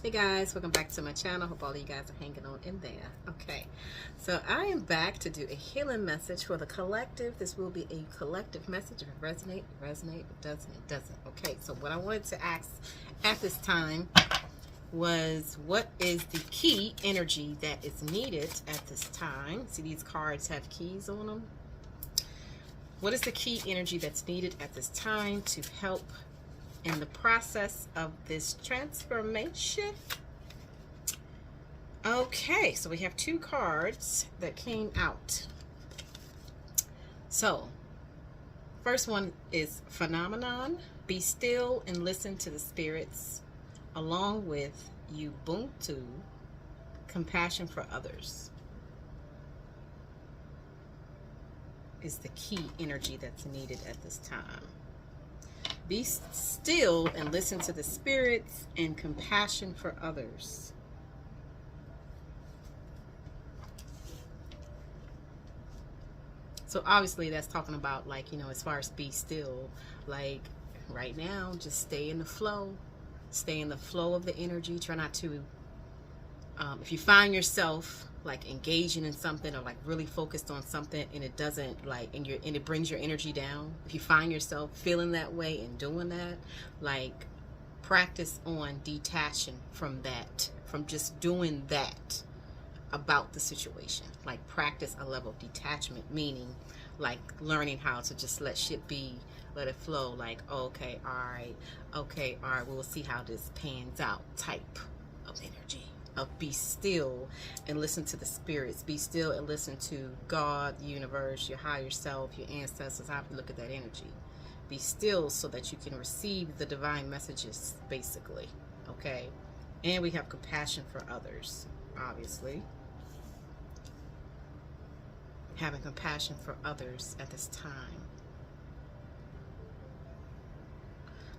Hey guys, welcome back to my channel. Hope all of you guys are hanging on in there. Okay, so I am back to do a healing message for the collective. This will be a collective message. If it resonates, it resonates. If it doesn't, it doesn't. Okay, so what I wanted to ask at this time was, what is the key energy that is needed at this time? See, these cards have keys on them. What is the key energy that's needed at this time to help in the process of this transformation? Okay, so we have two cards that came out. So, first one is Phenomenon. Be still and listen to the spirits, along with Ubuntu, compassion for others. Is the key energy that's needed at this time. Be still and listen to the spirits and compassion for others. So obviously that's talking about, like, you know, as far as be still, like right now, just stay in the flow. Stay in the flow of the energy. Try not to, if you find yourself like engaging in something or like really focused on something and it doesn't like, and it brings your energy down, if you find yourself feeling that way and doing that, like practice on detaching from that, from just doing that about the situation. Like practice a level of detachment, meaning like learning how to just let shit be, let it flow, like okay, all right, we'll see how this pans out type of energy. Of be still and listen to the spirits. Be still and listen to God, the universe, your higher self, your ancestors, however you look at that energy. Be still so that you can receive the divine messages, basically. Okay? And we have compassion for others, obviously. Having compassion for others at this time.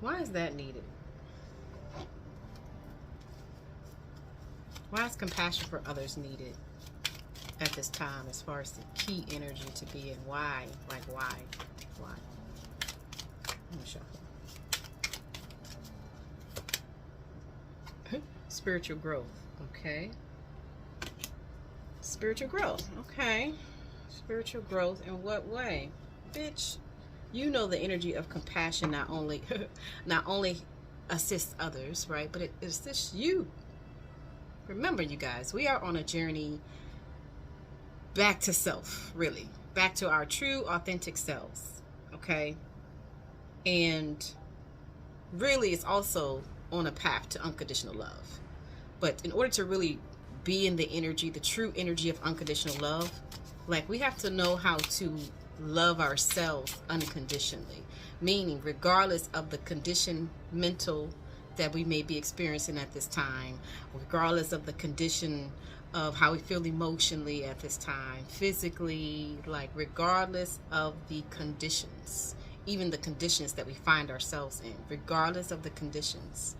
Why is that needed? Why is compassion for others needed at this time, as far as the key energy to be in? Why? Like why? Why? Let me shuffle. Spiritual growth. Okay. Spiritual growth. Okay. Spiritual growth in what way? Bitch, you know the energy of compassion not only assists others, right? But it assists you. Remember, you guys, we are on a journey back to self, really. Back to our true, authentic selves, okay? And really, it's also on a path to unconditional love. But in order to really be in the energy, the true energy of unconditional love, like we have to know how to love ourselves unconditionally. Meaning, regardless of the condition, mental, that we may be experiencing at this time, regardless of the condition of how we feel emotionally at this time, physically, like regardless of the conditions, even the conditions that we find ourselves in, regardless of the conditions,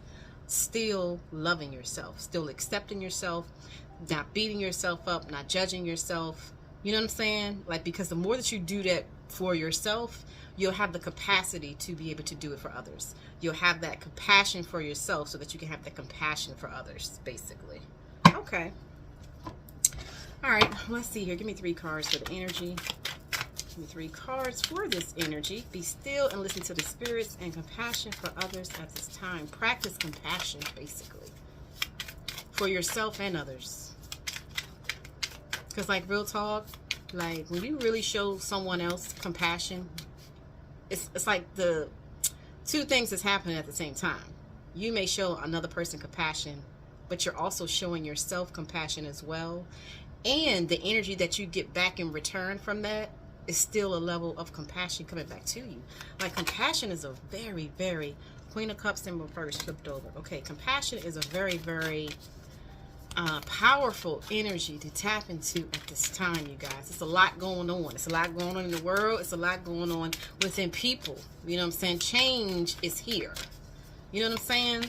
still loving yourself, still accepting yourself, not beating yourself up, not judging yourself. You know what I'm saying? Like, because the more that you do that for yourself, you'll have the capacity to be able to do it for others. You'll have that compassion for yourself so that you can have that compassion for others, basically. Okay. All right, let's see here. Give me 3 cards for the energy. Give me 3 cards for this energy. Be still and listen to the spirits and compassion for others at this time. Practice compassion, basically, for yourself and others. Because, like, real talk, like, when you really show someone else compassion, it's like the two things that's happening at the same time. You may show another person compassion, but you're also showing yourself compassion as well. And the energy that you get back in return from that is still a level of compassion coming back to you. Like, compassion is a very, very, Queen of Cups in reverse flipped over. Okay, compassion is a very, very powerful energy to tap into at this time, you guys. It's a lot going on. It's a lot going on in the world. It's a lot going on within people. You know what I'm saying? Change is here. You know what I'm saying?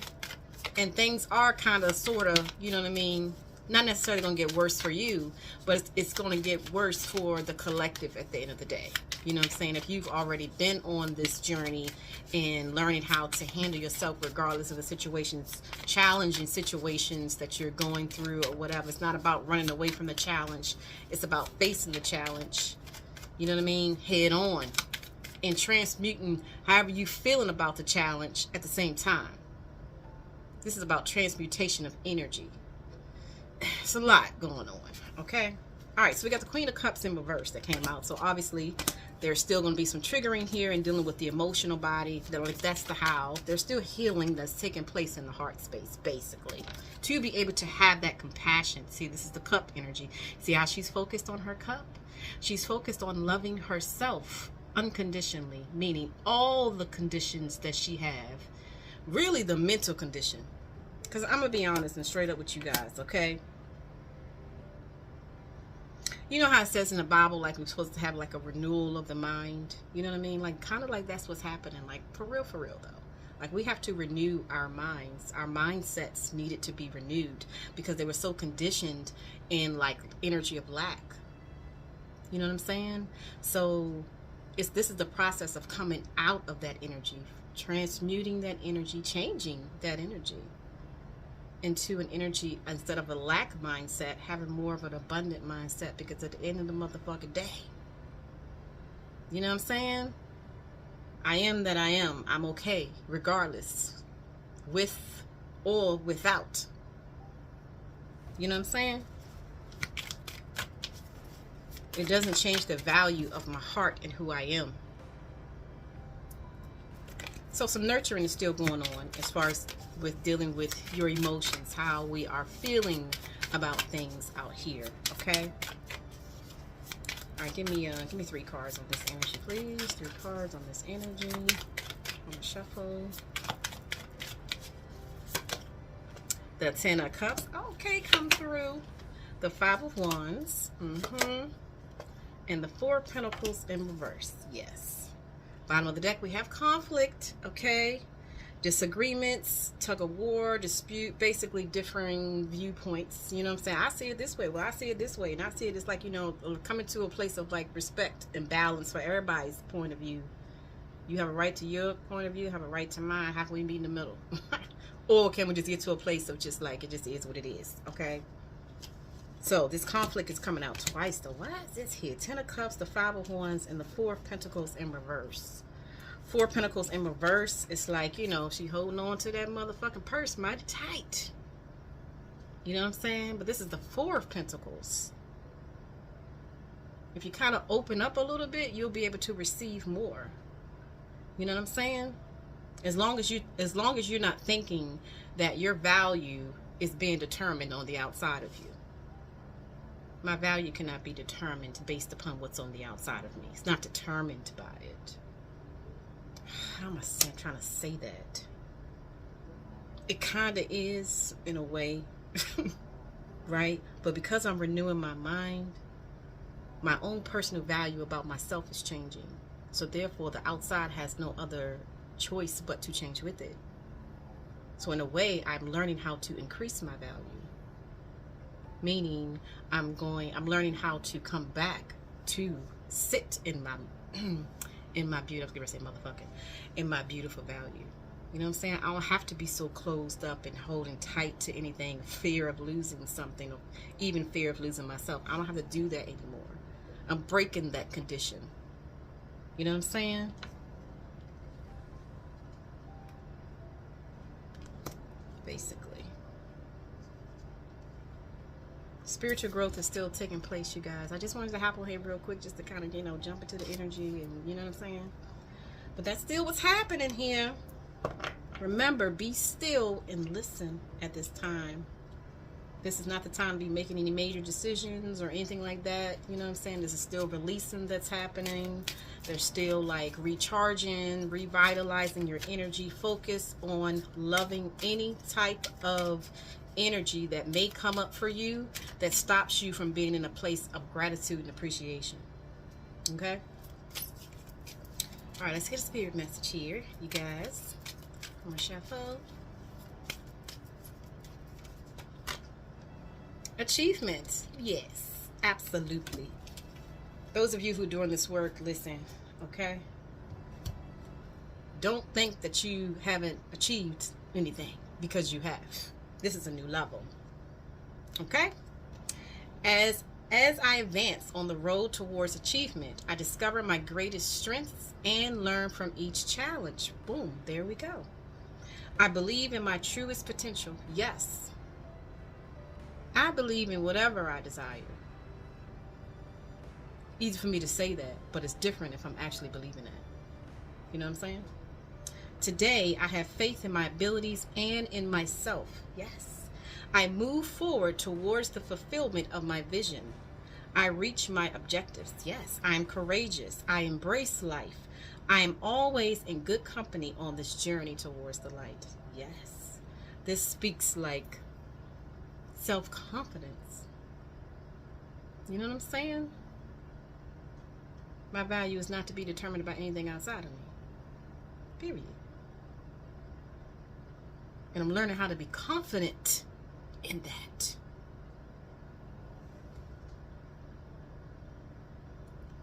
And things are kind of, sort of, you know what I mean? Not necessarily going to get worse for you, but it's going to get worse for the collective at the end of the day. You know what I'm saying? If you've already been on this journey and learning how to handle yourself regardless of the situations, challenging situations that you're going through or whatever. It's not about running away from the challenge. It's about facing the challenge. You know what I mean? Head on. And transmuting however you feeling about the challenge at the same time. This is about transmutation of energy. It's a lot going on, okay? All right, so we got the Queen of Cups in reverse that came out. So obviously, there's still going to be some triggering here and dealing with the emotional body. Like that's the how. There's still healing that's taking place in the heart space, basically. To be able to have that compassion. See, this is the cup energy. See how she's focused on her cup? She's focused on loving herself unconditionally, meaning all the conditions that she have. Really the mental condition. Because I'm going to be honest and straight up with you guys, okay? You know how it says in the Bible, like we're supposed to have like a renewal of the mind? You know what I mean? Like kind of like that's what's happening. Like for real though. Like we have to renew our minds. Our mindsets needed to be renewed because they were so conditioned in like energy of lack. You know what I'm saying? So this is the process of coming out of that energy, transmuting that energy, changing that energy into an energy, instead of a lack mindset, having more of an abundant mindset, because at the end of the motherfucking day, you know what I'm saying? I am that I am. I'm okay, regardless, with or without. You know what I'm saying? It doesn't change the value of my heart and who I am. So some nurturing is still going on as far as with dealing with your emotions, how we are feeling about things out here, okay? All right, give me 3 cards on this energy, please. 3 cards on this energy. I'm gonna shuffle. The 10 of Cups, okay, come through. The 5 of Wands, and the 4 of Pentacles in reverse, yes. Bottom of the deck, we have conflict, okay? Disagreements, tug of war, dispute, basically differing viewpoints. You know what I'm saying? I see it this way. Well, I see it this way. And I see it as like, you know, coming to a place of like respect and balance for everybody's point of view. You have a right to your point of view, have a right to mine. How can we meet in the middle? Or can we just get to a place of just like, it just is what it is, okay? So this conflict is coming out twice though. Why is this here? 10 of Cups, the 5 of Wands, and the 4 of Pentacles in reverse. 4 of Pentacles in reverse, it's like, you know, she holding on to that motherfucking purse mighty tight. You know what I'm saying? But this is the 4 of Pentacles. If you kind of open up a little bit, you'll be able to receive more. You know what I'm saying? As long as you're not thinking that your value is being determined on the outside of you. My value cannot be determined based upon what's on the outside of me. It's not determined by it. How am I trying to say that? It kind of is, in a way, right? But because I'm renewing my mind, my own personal value about myself is changing. So therefore, the outside has no other choice but to change with it. So in a way, I'm learning how to increase my value. Meaning, I'm learning how to come back to sit in my beautiful, in my beautiful value. You know what I'm saying? I don't have to be so closed up and holding tight to anything, fear of losing something, or even fear of losing myself. I don't have to do that anymore. I'm breaking that condition. You know what I'm saying? Basically. Spiritual growth is still taking place, you guys. I just wanted to hop on here real quick just to kind of, you know, jump into the energy and, you know what I'm saying? But that's still what's happening here. Remember, be still and listen at this time. This is not the time to be making any major decisions or anything like that. You know what I'm saying? This is still releasing that's happening. They're still like recharging, revitalizing your energy. Focus on loving any type of energy that may come up for you that stops you from being in a place of gratitude and appreciation. Okay? All right, let's get a spirit message here, you guys. I'm gonna shuffle. Achievements. Yes, absolutely. Those of you who are doing this work, listen, okay? Don't think that you haven't achieved anything, because you have. This is a new level. Okay? As I advance on the road towards achievement, I discover my greatest strengths and learn from each challenge. Boom, there we go. I believe in my truest potential. Yes. I believe in whatever I desire. Easy for me to say that, but it's different if I'm actually believing that. You know what I'm saying? Today, I have faith in my abilities and in myself. Yes. I move forward towards the fulfillment of my vision. I reach my objectives. Yes. I am courageous. I embrace life. I am always in good company on this journey towards the light. Yes. This speaks like self-confidence. You know what I'm saying? My value is not to be determined by anything outside of me. Period. And I'm learning how to be confident in that.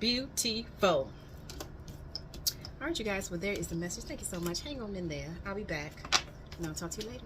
Beautiful. All right, you guys. Well, there is the message. Thank you so much. Hang on in there. I'll be back. And I'll talk to you later.